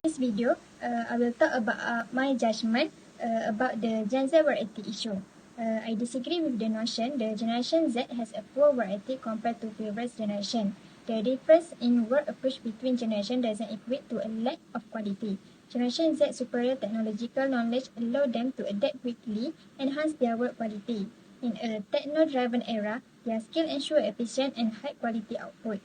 this video, I will talk about my judgment about the Gen Z work ethic issue. I disagree with the notion the Generation Z has a poor work ethic compared to previous generation. The difference in work approach between generation doesn't equate to a lack of quality. Generation Z superior technological knowledge allow them to adapt quickly, enhance their work quality. In a techno-driven era, their skill ensure efficient and high quality output.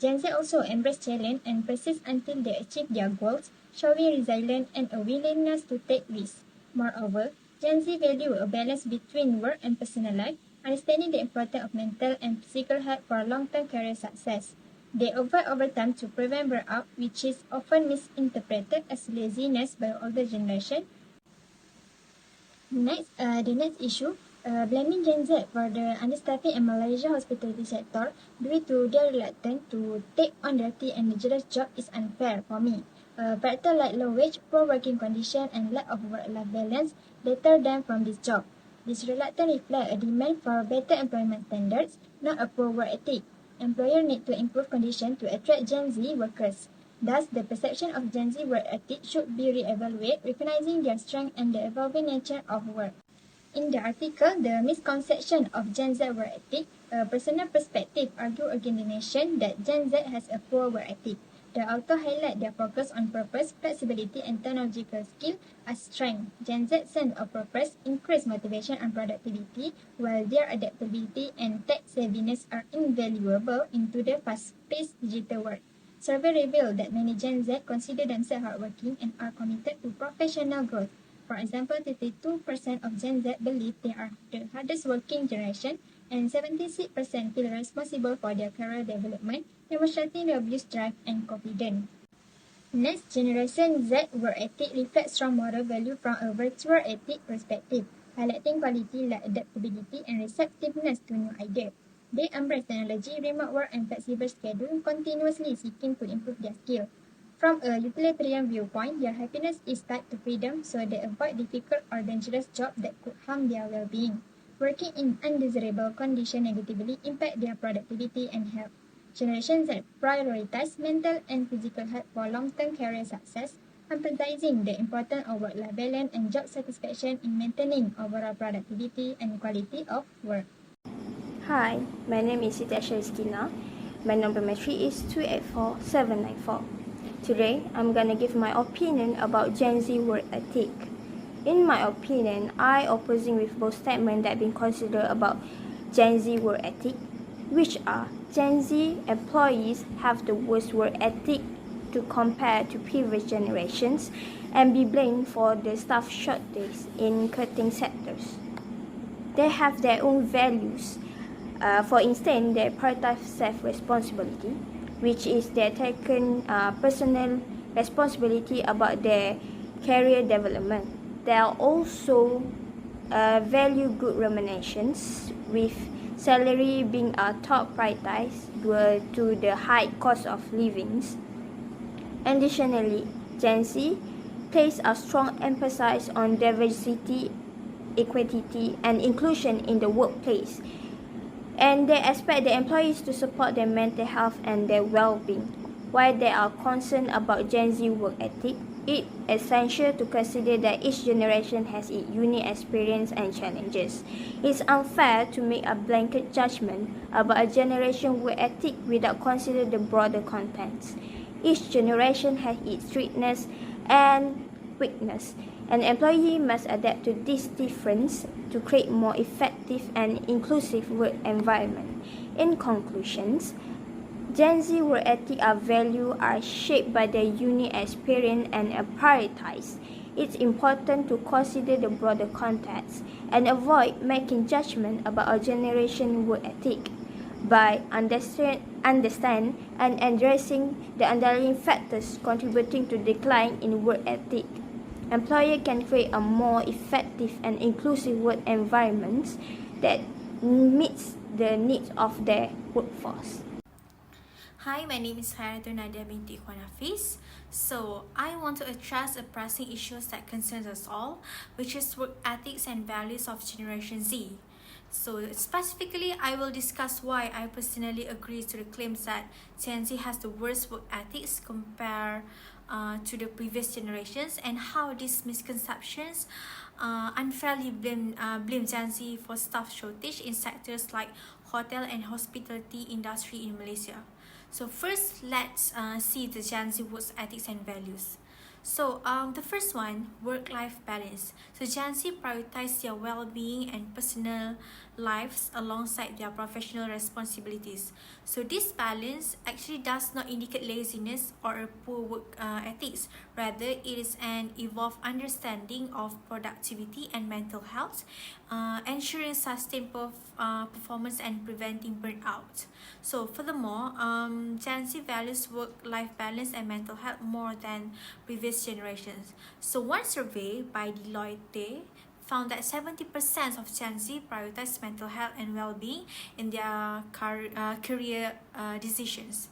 Gen Z also embrace challenge and persist until they achieve their goals, showing resilience and a willingness to take risks. Moreover, Gen Z value a balance between work and personal life, understanding the importance of mental and physical health for long-term career success. They avoid overtime to prevent burnout, which is often misinterpreted as laziness by older generation. The next issue, blaming Gen Z for the understaffing in Malaysia hospitality sector due to their reluctance to take on dirty and dangerous job is unfair for me. Factors like low wage, poor working condition, and lack of work-life balance deter them from this job. This reluctance reflects a demand for better employment standards, not a poor work ethic. Employers need to improve conditions to attract Gen Z workers. Thus, the perception of Gen Z work ethic should be re-evaluated, recognizing their strength and the evolving nature of work. In the article, the misconception of Gen Z work ethic, a personal perspective argue against the notion that Gen Z has a poor work ethic. The author highlight their focus on purpose, flexibility, and technological skill as strength. Gen Z sense of purpose increase motivation and productivity, while their adaptability and tech savviness are invaluable in today's fast-paced digital world. Survey revealed that many Gen Z consider themselves hardworking and are committed to professional growth. For example, 32% of Gen Z believe they are the hardest working generation, and 76% feel responsible for their career development, demonstrating their abuse drive and confidence. Next, Generation Z work ethic reflects strong moral value from a virtual ethic perspective, highlighting quality like adaptability and receptiveness to new ideas. They embrace technology, remote work, and flexible schedule, continuously seeking to improve their skill. From a utilitarian viewpoint, their happiness is tied to freedom, so they avoid difficult or dangerous jobs that could harm their well-being. Working in undesirable conditions negatively impact their productivity and health. Generation Z prioritize mental and physical health for long-term career success, emphasizing the importance of work-life balance and job satisfaction in maintaining overall productivity and quality of work. Hi, my name is Siti Rizkina. My number is 284794. Today, I'm gonna give my opinion about Gen Z work ethic. In my opinion, I opposing with both statements that been considered about Gen Z work ethic, which are Gen Z employees have the worst work ethic to compare to previous generations and be blamed for the staff shortage in certain sectors. They have their own values. For instance, they prioritize self-responsibility, which is they taken personal responsibility about their career development. They are also value good remunerations, with salary being a top prioritized due to the high cost of living. Additionally, Gen Z place a strong emphasis on diversity, equity, and inclusion in the workplace, and they expect the employees to support their mental health and their well-being. While they are concerned about Gen Z work ethic, it is essential to consider that each generation has its unique experience and challenges. It's unfair to make a blanket judgment about a generation work ethic without considering the broader contents. Each generation has its strengths and weakness. An employee must adapt to this difference to create more effective and inclusive work environment. In conclusions, Gen Z work ethic values are shaped by their unique experience and are prioritized. It's important to consider the broader context and avoid making judgment about a generation work ethic. By understand and addressing the underlying factors contributing to decline in work ethic, employers can create a more effective and inclusive work environment that meets the needs of their workforce. Hi, my name is Khairatun, Nadiah, Binti, Ikhwan, Hafiz. So, I want to address a pressing issue that concerns us all, which is work ethics and values of Generation Z. So, specifically, I will discuss why I personally agree to the claims that Gen Z has the worst work ethics compared to the previous generations, and how these misconceptions unfairly blame Gen Z for staff shortage in sectors like hotel and hospitality industry in Malaysia. So first, let's see the Gen Z work ethics and values. So the first one, work-life balance. So Gen Z prioritize their well-being and personal lives alongside their professional responsibilities. So this balance actually does not indicate laziness or a poor work ethics. Rather, it is an evolved understanding of productivity and mental health, ensuring sustained performance and preventing burnout. So furthermore, Gen Z values work-life balance and mental health more than previous generations. So one survey by Deloitte found that 70% of Gen Z prioritize mental health and well-being in their career decisions.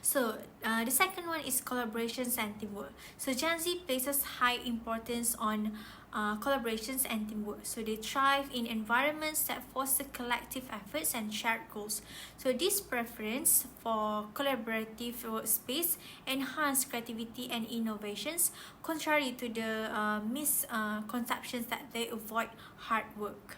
So the second one is collaborations and teamwork. So Gen Z places high importance on collaborations and teamwork. So they thrive in environments that foster collective efforts and shared goals. So this preference for collaborative workspace enhance creativity and innovations, contrary to the misconceptions that they avoid hard work.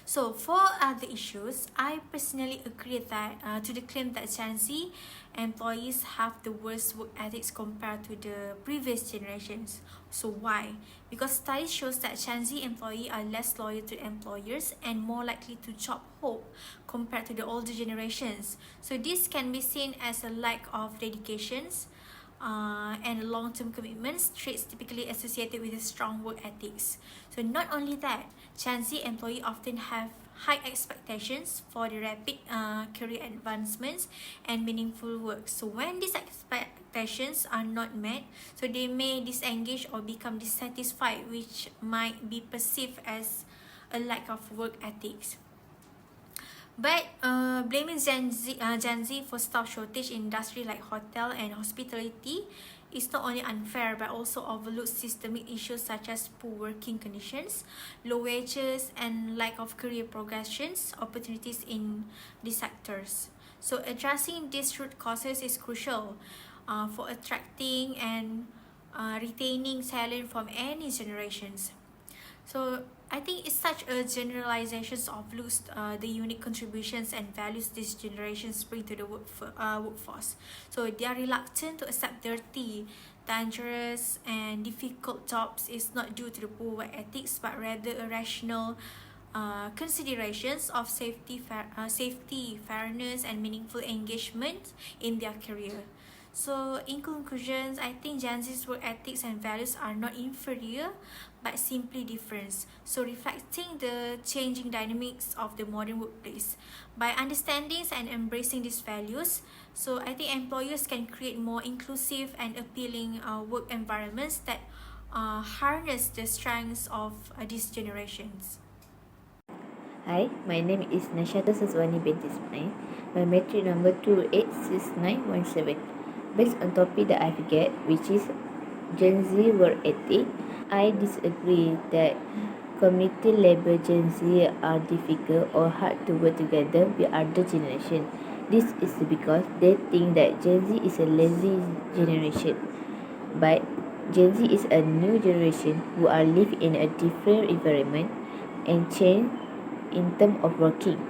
So for other issues, I personally agree that to the claim that Gen Z employees have the worst work ethics compared to the previous generations. So why? Because studies shows that Gen Z employees are less loyal to employers and more likely to job hop compared to the older generations. So this can be seen as a lack of dedications and long-term commitments, traits typically associated with a strong work ethics. So not only that, Gen Z employees often have high expectations for the rapid career advancements and meaningful work. So when these expectations are not met, so they may disengage or become dissatisfied, which might be perceived as a lack of work ethics. But blaming Gen Z for staff shortage in industry like hotel and hospitality is not only unfair but also overlooks systemic issues such as poor working conditions, low wages, and lack of career progressions opportunities in these sectors. So addressing these root causes is crucial for attracting and retaining talent from any generations. So I think it's such a generalizations of the unique contributions and values these generations bring to the workforce. So they are reluctant to accept dirty, dangerous, and difficult jobs is not due to the poor work ethics, but rather a rational considerations of safety, fairness, and meaningful engagement in their career. So in conclusion, I think Gen Z's work ethics and values are not inferior but simply different. So reflecting the changing dynamics of the modern workplace. By understanding and embracing these values, so I think employers can create more inclusive and appealing work environments that harness the strengths of these generations. Hi, my name is Nashatul Shazwani Binti Ismail. My metric number 286917. Based on topic that I get, which is Gen Z work ethic, I disagree that community label Gen Z are difficult or hard to work together with other generation. This is because they think that Gen Z is a lazy generation. But Gen Z is a new generation who are live in a different environment and change in terms of working.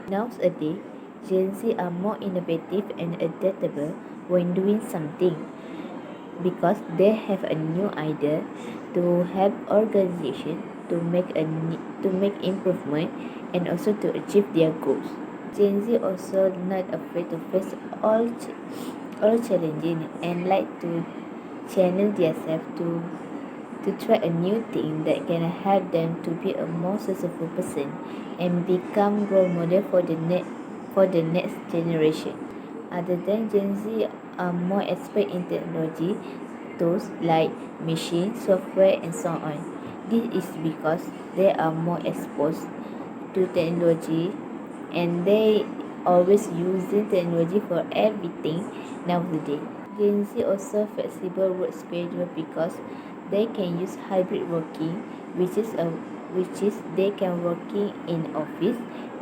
Nowadays, Gen Z are more innovative and adaptable when doing something because they have a new idea to help organization to make improvement and also to achieve their goals. Gen Z also not afraid to face all challenging and like to challenge themselves to try a new thing that can help them to be a more successful person and become role model for the next generation. Other than Gen Z are more expert in technology tools like machine, software, and so on. This is because they are more exposed to technology and they always using technology for everything nowadays. Gen Z also flexible work schedule because they can use hybrid working, which is they can working in office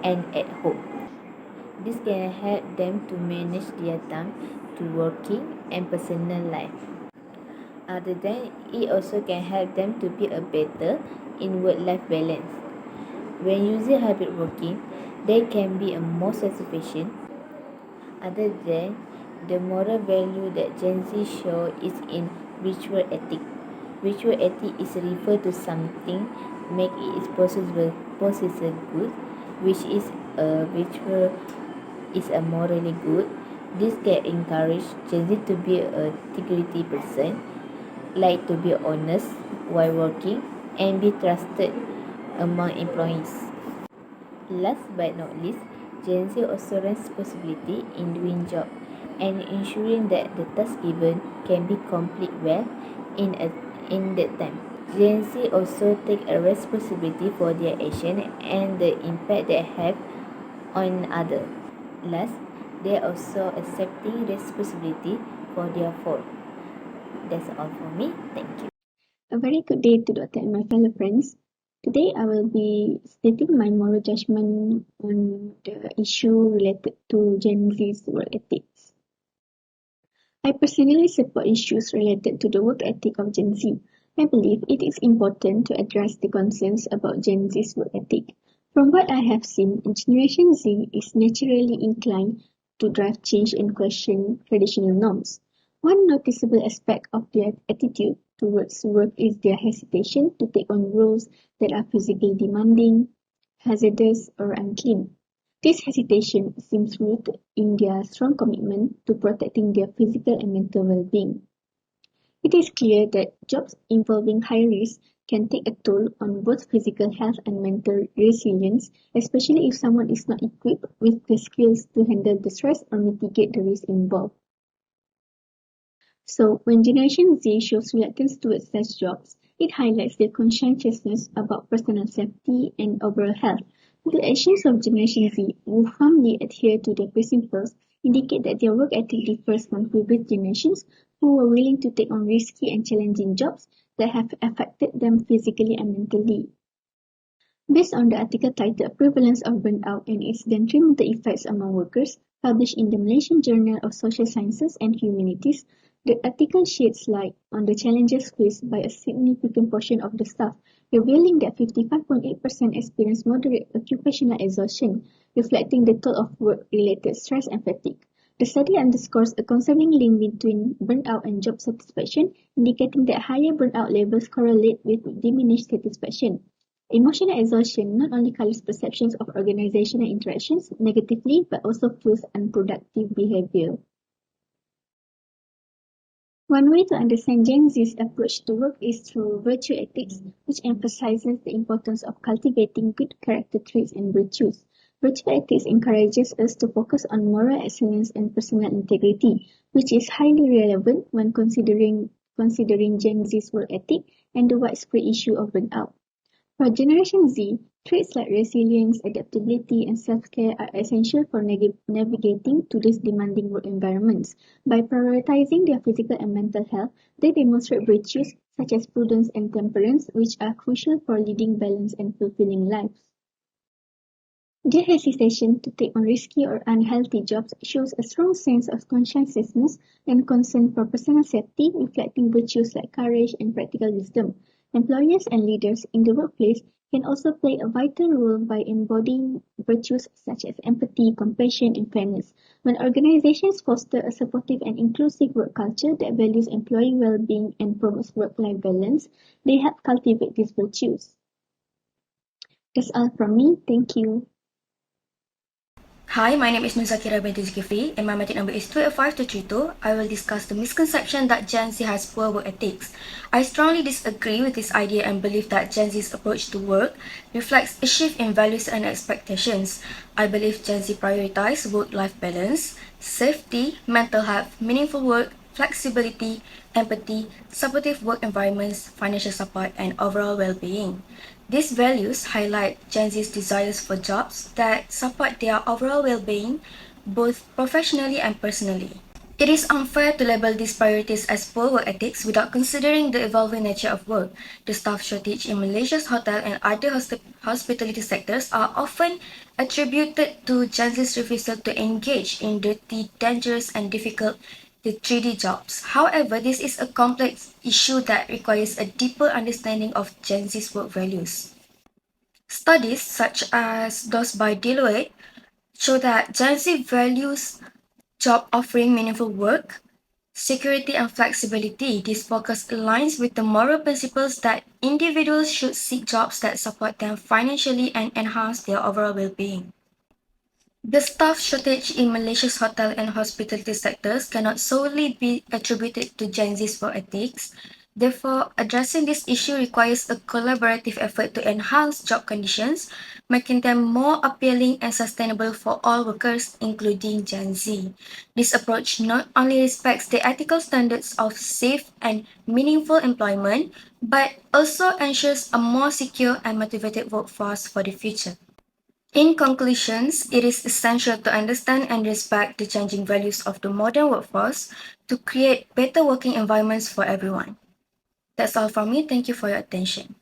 and at home. This can help them to manage their time to working and personal life. Other than it also can help them to be a better in work-life balance. When using hybrid working, there can be a more satisfaction. Other than the moral value that Gen Z show is in ritual ethic. Ritual ethic is referred to something make it is possessive good, which is a ritual is a morally good. This can encourage Gen Z to be a integrity person, like to be honest while working and be trusted among employees. Last but not least, Gen Z also responsibility in doing job and ensuring that the task given can be complete well in that time. Gen Z also take a responsibility for their action and the impact they have on others. Last, they also accepting responsibility for their fault. That's all for me. Thank you. A very good day to Dr. and my fellow friends. Today I will be stating my moral judgment on the issue related to Gen Z's work ethics. I personally support issues related to the work ethic of Gen Z. I believe it is important to address the concerns about Gen Z's work ethic. From what I have seen, Generation Z is naturally inclined to drive change and question traditional norms. One noticeable aspect of their attitude towards work is their hesitation to take on roles that are physically demanding, hazardous, or unclean. This hesitation seems rooted in their strong commitment to protecting their physical and mental well-being. It is clear that jobs involving high risk can take a toll on both physical health and mental resilience, especially if someone is not equipped with the skills to handle the stress or mitigate the risk involved. So, when Generation Z shows reluctance towards such jobs, it highlights their conscientiousness about personal safety and overall health. The actions of Generation Z, who firmly adhere to their principles, indicate that their work ethic differs from previous generations who were willing to take on risky and challenging jobs that have affected them physically and mentally. Based on the article titled Prevalence of Burnout and its Detrimental Effects Among Workers, published in the Malaysian Journal of Social Sciences and Humanities, the article sheds light on the challenges faced by a significant portion of the staff, revealing that 55.8% experience moderate occupational exhaustion, reflecting the toll of work-related stress and fatigue. The study underscores a concerning link between burnout and job satisfaction, indicating that higher burnout levels correlate with diminished satisfaction. Emotional exhaustion not only colors perceptions of organizational interactions negatively but also fuels unproductive behavior. One way to understand Gen Z's approach to work is through virtue ethics, which emphasizes the importance of cultivating good character traits and virtues. Virtue ethics encourages us to focus on moral excellence and personal integrity, which is highly relevant when considering Gen Z's work ethic and the widespread issue of burnout. For Generation Z, traits like resilience, adaptability, and self-care are essential for navigating today's demanding work environments. By prioritizing their physical and mental health, they demonstrate virtues such as prudence and temperance, which are crucial for leading balanced and fulfilling lives. Their hesitation to take on risky or unhealthy jobs shows a strong sense of conscientiousness and concern for personal safety, reflecting virtues like courage and practical wisdom. Employers and leaders in the workplace can also play a vital role by embodying virtues such as empathy, compassion, and fairness. When organizations foster a supportive and inclusive work culture that values employee well-being and promotes work-life balance, they help cultivate these virtues. That's all from me. Thank you. Hi, my name is Zakirah Binti Zulkifle and my metric number is 285-232. I will discuss the misconception that Gen Z has poor work ethics. I strongly disagree with this idea and believe that Gen Z's approach to work reflects a shift in values and expectations. I believe Gen Z prioritizes work-life balance, safety, mental health, meaningful work, flexibility, empathy, supportive work environments, financial support, and overall well-being. These values highlight Gen Z's desires for jobs that support their overall well-being, both professionally and personally. It is unfair to label these priorities as poor work ethics without considering the evolving nature of work. The staff shortage in Malaysia's hotel and other hospitality sectors are often attributed to Gen Z's refusal to engage in dirty, dangerous, and difficult 3D jobs. However, this is a complex issue that requires a deeper understanding of Gen Z's work values. Studies such as those by Deloitte show that Gen Z values job offering meaningful work, security, and flexibility. This focus aligns with the moral principles that individuals should seek jobs that support them financially and enhance their overall well-being. The staff shortage in Malaysia's hotel and hospitality sectors cannot solely be attributed to Gen Z's work ethics. Therefore, addressing this issue requires a collaborative effort to enhance job conditions, making them more appealing and sustainable for all workers, including Gen Z. This approach not only respects the ethical standards of safe and meaningful employment, but also ensures a more secure and motivated workforce for the future. In conclusions, it is essential to understand and respect the changing values of the modern workforce to create better working environments for everyone. That's all from me. Thank you for your attention.